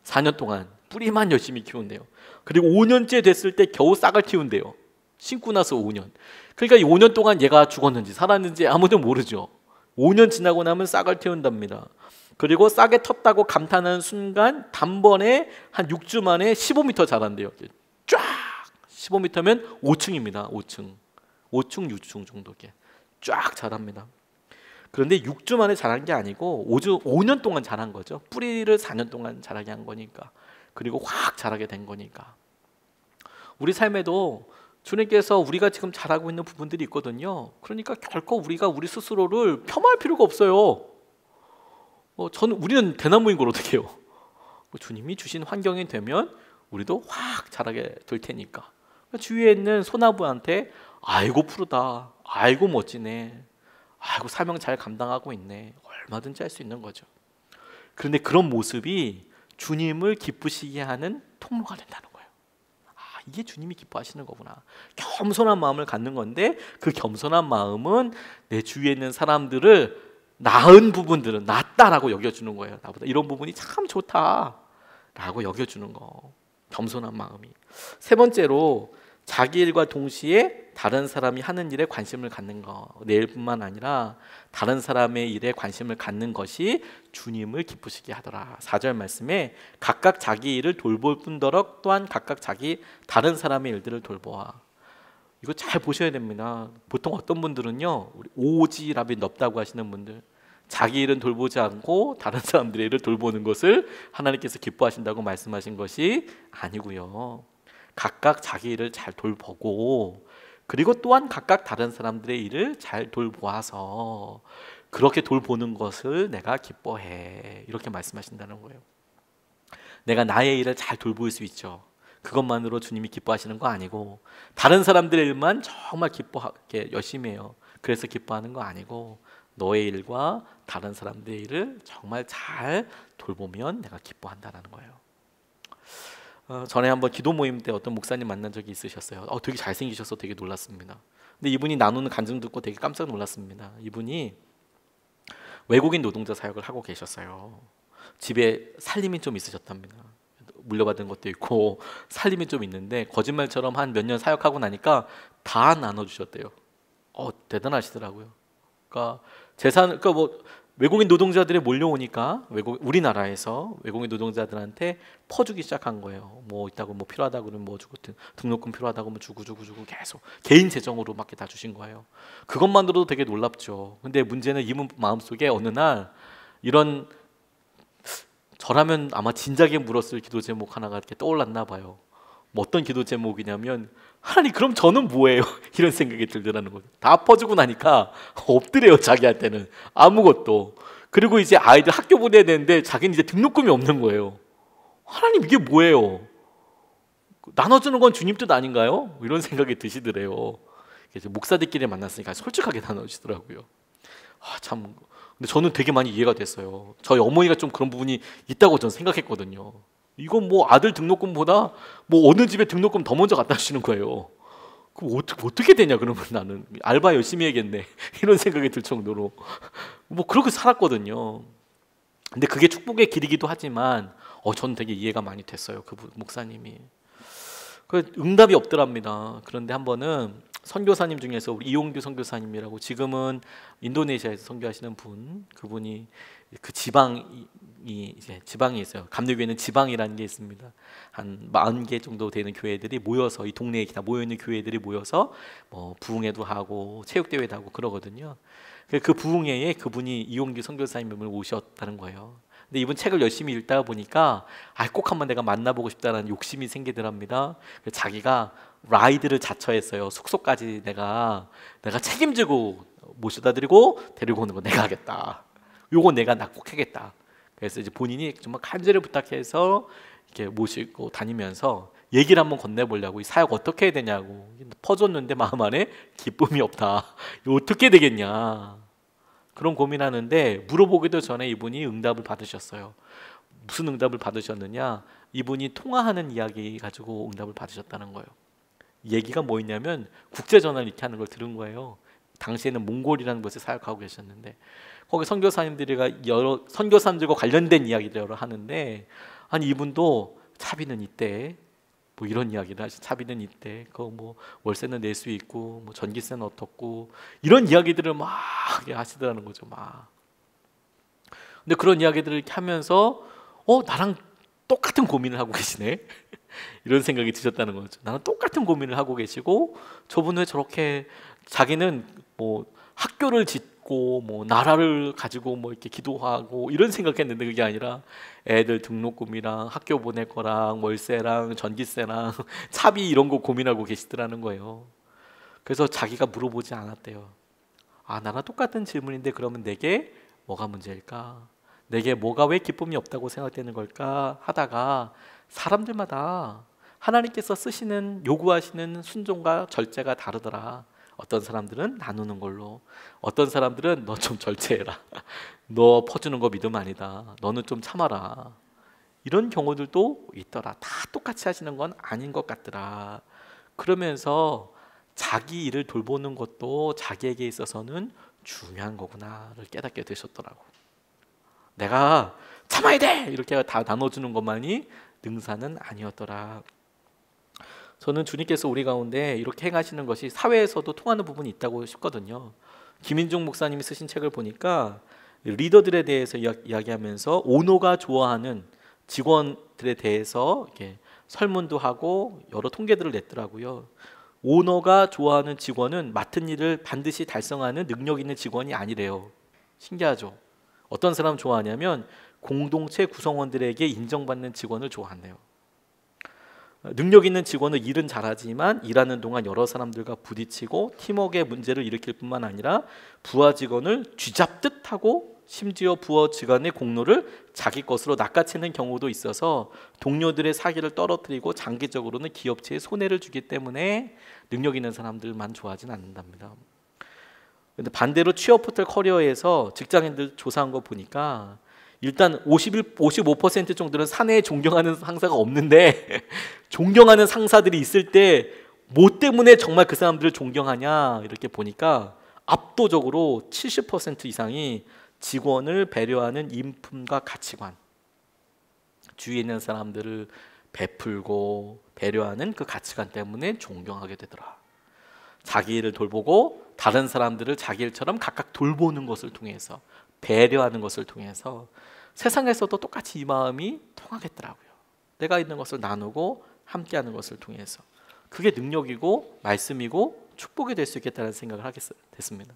4년 동안 뿌리만 열심히 키운대요. 그리고 5년째 됐을 때 겨우 싹을 틔운대요. 심고 나서 5년. 그러니까 이 5년 동안 얘가 죽었는지 살았는지 아무도 모르죠. 5년 지나고 나면 싹을 틔운답니다. 그리고 싹에 텄다고 감탄하는 순간 단번에 한 6주 만에 15m 자란대요. 쫙! 15m면 5층입니다. 5층, 6층 정도 쫙 자랍니다. 그런데 6주 만에 자란 게 아니고 5년 동안 자란 거죠. 뿌리를 4년 동안 자라게 한 거니까. 그리고 확 자라게 된 거니까. 우리 삶에도 주님께서 우리가 지금 잘하고 있는 부분들이 있거든요. 그러니까 결코 우리가 우리 스스로를 폄하할 필요가 없어요. 우리는 대나무인 걸 어떻게 해요? 주님이 주신 환경이 되면 우리도 확 자라게 될 테니까. 주위에 있는 소나무한테 아이고 푸르다, 아이고 멋지네, 아이고 사명 잘 감당하고 있네, 얼마든지 할 수 있는 거죠. 그런데 그런 모습이 주님을 기쁘시게 하는 통로가 된다는 거예요. 이게 주님이 기뻐하시는 거구나. 겸손한 마음을 갖는 건데 그 겸손한 마음은 내 주위에 있는 사람들을 나은 부분들은 낫다라고 여겨주는 거예요. 나보다 이런 부분이 참 좋다라고 여겨주는 거. 겸손한 마음이. 세 번째로 자기 일과 동시에 다른 사람이 하는 일에 관심을 갖는 거. 내 일뿐만 아니라 다른 사람의 일에 관심을 갖는 것이 주님을 기쁘시게 하더라. 4절 말씀에 각각 자기 일을 돌볼 뿐더러 또한 각각 자기 다른 사람의 일들을 돌보아. 이거 잘 보셔야 됩니다. 보통 어떤 분들은요, 우리 오지 랍이 넓다고 하시는 분들, 자기 일은 돌보지 않고 다른 사람들의 일을 돌보는 것을 하나님께서 기뻐하신다고 말씀하신 것이 아니고요. 각각 자기 일을 잘 돌보고, 그리고 또한 각각 다른 사람들의 일을 잘 돌보아서 그렇게 돌보는 것을 내가 기뻐해, 이렇게 말씀하신다는 거예요. 내가 나의 일을 잘 돌볼 수 있죠. 그것만으로 주님이 기뻐하시는 거 아니고, 다른 사람들의 일만 정말 기뻐하게 열심히 해요. 그래서 기뻐하는 거 아니고, 너의 일과 다른 사람들의 일을 정말 잘 돌보면 내가 기뻐한다는 거예요. 전에 한번 기도 모임 때 어떤 목사님 만난 적이 있으셨어요. 되게 잘생기셔서 되게 놀랐습니다. 근데 이분이 나누는 간증 듣고 되게 깜짝 놀랐습니다. 이분이 외국인 노동자 사역을 하고 계셨어요. 집에 살림이 좀 있으셨답니다. 물려받은 것도 있고 살림이 좀 있는데, 거짓말처럼 한 몇 년 사역하고 나니까 다 나눠주셨대요. 대단하시더라고요. 그러니까 재산, 그러니까 뭐 외국인 노동자들이 몰려오니까 우리나라에서 외국인 노동자들한테 퍼주기 시작한 거예요. 뭐 있다고, 뭐 필요하다고 그러면 뭐 주고, 등록금 필요하다고 하면 주고 계속 개인 재정으로 막 다 주신 거예요. 그것만으로도 되게 놀랍죠. 근데 문제는 이분 마음속에 어느 날 이런, 저라면 아마 진작에 물었을 기도 제목 하나가 이렇게 떠올랐나 봐요. 뭐 어떤 기도 제목이냐면, 하나님 그럼 저는 뭐예요? 이런 생각이 들더라는 거죠. 다 퍼주고 나니까 없더래요, 자기한테는 아무것도. 그리고 이제 아이들 학교 보내야 되는데 자기는 이제 등록금이 없는 거예요. 하나님 이게 뭐예요? 나눠주는 건 주님 뜻 아닌가요? 이런 생각이 드시더래요. 그래서 목사들끼리 만났으니까 솔직하게 나눠주시더라고요. 참, 근데 저는 되게 많이 이해가 됐어요. 저희 어머니가 좀 그런 부분이 있다고 저는 생각했거든요. 이건 뭐 아들 등록금보다 뭐 어느 집에 등록금 더 먼저 갖다 주시는 거예요. 그럼 어떻게 되냐, 그러면 나는 알바 열심히 해야겠네 이런 생각이 들 정도로 뭐 그렇게 살았거든요. 근데 그게 축복의 길이기도 하지만 저는 되게 이해가 많이 됐어요. 그 목사님이. 그 응답이 없더랍니다. 그런데 한 번은 선교사님 중에서 우리 이용규 선교사님이라고, 지금은 인도네시아에서 선교하시는 분, 그분이 그 지방이 있어요. 감리교회는 지방이라는 게 있습니다. 한 40개 정도 되는 교회들이 모여서, 이 동네에 다 모여 있는 교회들이 모여서 뭐 부흥회도 하고 체육대회도 하고 그러거든요. 그 부흥회에 그분이 이용규 선교사님을 오셨다는 거예요. 근데 이분 책을 열심히 읽다 보니까 꼭 한번 내가 만나보고 싶다는 욕심이 생기더랍니다. 자기가 라이드를 자처했어요. 숙소까지 내가 책임지고 모셔다 드리고 데리고 오는 거 내가 하겠다. 요거 내가 낙곡하겠다. 그래서 이제 본인이 정말 간절히 부탁해서 이렇게 모시고 다니면서 얘기를 한번 건네보려고, 이 사역 어떻게 해야 되냐고. 퍼줬는데 마음 안에 기쁨이 없다. 이거 어떻게 되겠냐, 그런 고민하는데, 물어보기도 전에 이분이 응답을 받으셨어요. 무슨 응답을 받으셨느냐, 이분이 통화하는 이야기 가지고 응답을 받으셨다는 거예요. 얘기가 뭐였냐면, 국제전화를 이렇게 하는 걸 들은 거예요. 당시에는 몽골이라는 곳에 사역하고 계셨는데, 거기 선교사님들이 여러 선교사님들과 관련된 이야기를 여러 하는데, 아니 이분도 차비는 이때 뭐 이런 이야기를 하시, 차비는 이때 그거 뭐 월세는 낼 수 있고 뭐 전기세는 어떻고 이런 이야기들을 막 하시더라는 거죠. 막. 근데 그런 이야기들을 이렇게 하면서 나랑 똑같은 고민을 하고 계시네 이런 생각이 드셨다는 거죠. 나는 똑같은 고민을 하고 계시고, 저분은 왜 저렇게, 자기는 뭐 학교를 짓고 뭐 나라를 가지고 뭐 이렇게 기도하고 이런 생각했는데, 그게 아니라 애들 등록금이랑 학교 보낼 거랑 월세랑 전기세랑 차비 이런 거 고민하고 계시더라는 거예요. 그래서 자기가 물어보지 않았대요. 나랑 똑같은 질문인데 그러면 내게 뭐가 문제일까? 내게 뭐가 왜 기쁨이 없다고 생각되는 걸까? 하다가 사람들마다 하나님께서 쓰시는, 요구하시는 순종과 절제가 다르더라. 어떤 사람들은 나누는 걸로, 어떤 사람들은 너 좀 절제해라, 너 퍼주는 거 믿음 아니다, 너는 좀 참아라, 이런 경우들도 있더라. 다 똑같이 하시는 건 아닌 것 같더라. 그러면서 자기 일을 돌보는 것도 자기에게 있어서는 중요한 거구나를 깨닫게 되셨더라고. 내가 참아야 돼 이렇게 다 나눠주는 것만이 능사는 아니었더라. 저는 주님께서 우리 가운데 이렇게 행하시는 것이 사회에서도 통하는 부분이 있다고 싶거든요. 김인중 목사님이 쓰신 책을 보니까 리더들에 대해서 이야기하면서 오너가 좋아하는 직원들에 대해서 이렇게 설문도 하고 여러 통계들을 냈더라고요. 오너가 좋아하는 직원은 맡은 일을 반드시 달성하는 능력 있는 직원이 아니래요. 신기하죠? 어떤 사람 좋아하냐면 공동체 구성원들에게 인정받는 직원을 좋아한대요. 능력 있는 직원은 일은 잘하지만 일하는 동안 여러 사람들과 부딪히고 팀워크의 문제를 일으킬 뿐만 아니라 부하 직원을 쥐잡듯 하고 심지어 부하 직원의 공로를 자기 것으로 낚아채는 경우도 있어서 동료들의 사기를 떨어뜨리고 장기적으로는 기업체에 손해를 주기 때문에 능력 있는 사람들만 좋아하진 않는답니다. 근데 반대로 취업 호텔 커리어에서 직장인들 조사한 거 보니까 일단 55% 정도는 사내에 존경하는 상사가 없는데 존경하는 상사들이 있을 때 뭐 때문에 정말 그 사람들을 존경하냐 이렇게 보니까 압도적으로 70% 이상이 직원을 배려하는 인품과 가치관, 주위에 있는 사람들을 베풀고 배려하는 그 가치관 때문에 존경하게 되더라. 자기 일을 돌보고 다른 사람들을 자기 일처럼 각각 돌보는 것을 통해서, 배려하는 것을 통해서 세상에서도 똑같이 이 마음이 통하겠더라고요. 내가 있는 것을 나누고 함께하는 것을 통해서. 그게 능력이고 말씀이고 축복이 될 수 있겠다는 생각을 하게 됐습니다.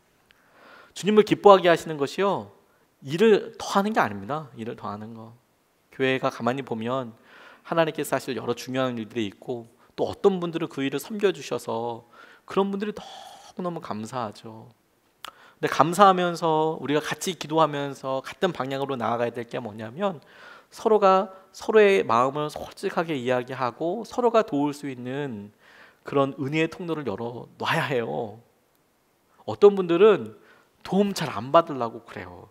주님을 기뻐하게 하시는 것이요, 일을 더하는 게 아닙니다. 일을 더하는 거. 교회가 가만히 보면 하나님께서 사실 여러 중요한 일들이 있고 또 어떤 분들은 그 일을 섬겨주셔서 그런 분들이 너무너무 감사하죠. 근데 감사하면서 우리가 같이 기도하면서 같은 방향으로 나아가야 될 게 뭐냐면 서로가 서로의 마음을 솔직하게 이야기하고 서로가 도울 수 있는 그런 은혜의 통로를 열어놔야 해요. 어떤 분들은 도움 잘 안 받으려고 그래요.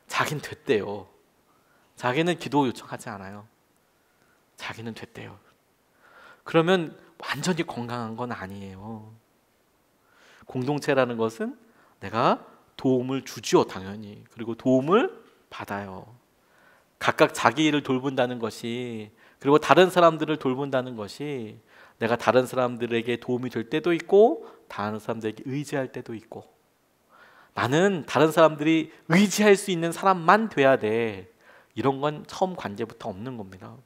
자기는 됐대요. 자기는 기도 요청하지 않아요. 자기는 됐대요. 그러면 완전히 건강한 건 아니에요. 공동체라는 것은 내가 도움을 주지요, 당연히. 그리고 도움을 받아요. 각각 자기 일을 돌본다는 것이, 그리고 다른 사람들을 돌본다는 것이 내가 다른 사람들에게 도움이 될 때도 있고 다른 사람들에게 의지할 때도 있고, 나는 다른 사람들이 의지할 수 있는 사람만 돼야 돼, 이런 건 처음 관계부터 없는 겁니다.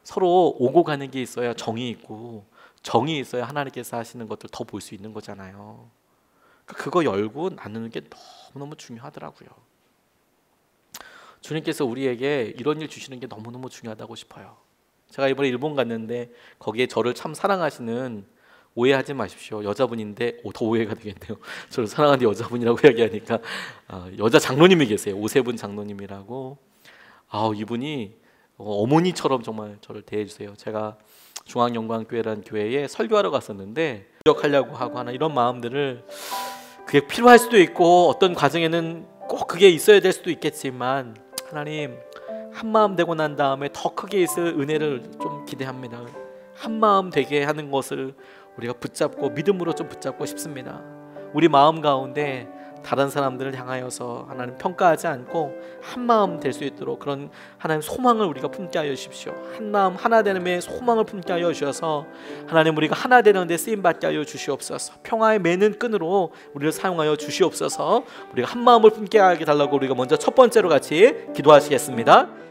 서로 오고 가는 게 있어야 정이 있고, 정이 있어야 하나님께서 하시는 것들 더 볼 수 있는 거잖아요. 그거 열고 나누는 게 너무너무 중요하더라고요. 주님께서 우리에게 이런 일 주시는 게 너무너무 중요하다고 싶어요. 제가 이번에 일본 갔는데 거기에 저를 참 사랑하시는, 오해하지 마십시오, 여자분인데 더 오해가 되겠네요. 저를 사랑하는 여자분이라고 이야기하니까 여자 장로님이 계세요. 오세분 장로님이라고. 이분이 어머니처럼 정말 저를 대해주세요. 제가 중앙영광교회라는 교회에 설교하러 갔었는데 기억하려고 하고 하나 이런 마음들을, 그게 필요할 수도 있고 어떤 과정에는 꼭 그게 있어야 될 수도 있겠지만, 하나님 한마음 되고 난 다음에 더 크게 있을 은혜를 좀 기대합니다. 한마음 되게 하는 것을 우리가 붙잡고 믿음으로 좀 붙잡고 싶습니다. 우리 마음 가운데 다른 사람들을 향하여서 하나님 평가하지 않고 한마음 될 수 있도록 그런 하나님 소망을 우리가 품게 하여 주십시오. 한마음 하나 되는데 소망을 품게 하여 주셔서 하나님 우리가 하나 되는데 쓰임받게 하여 주시옵소서. 평화의 매는 끈으로 우리를 사용하여 주시옵소서. 우리가 한마음을 품게 하게 달라고 우리가 먼저 첫 번째로 같이 기도하시겠습니다.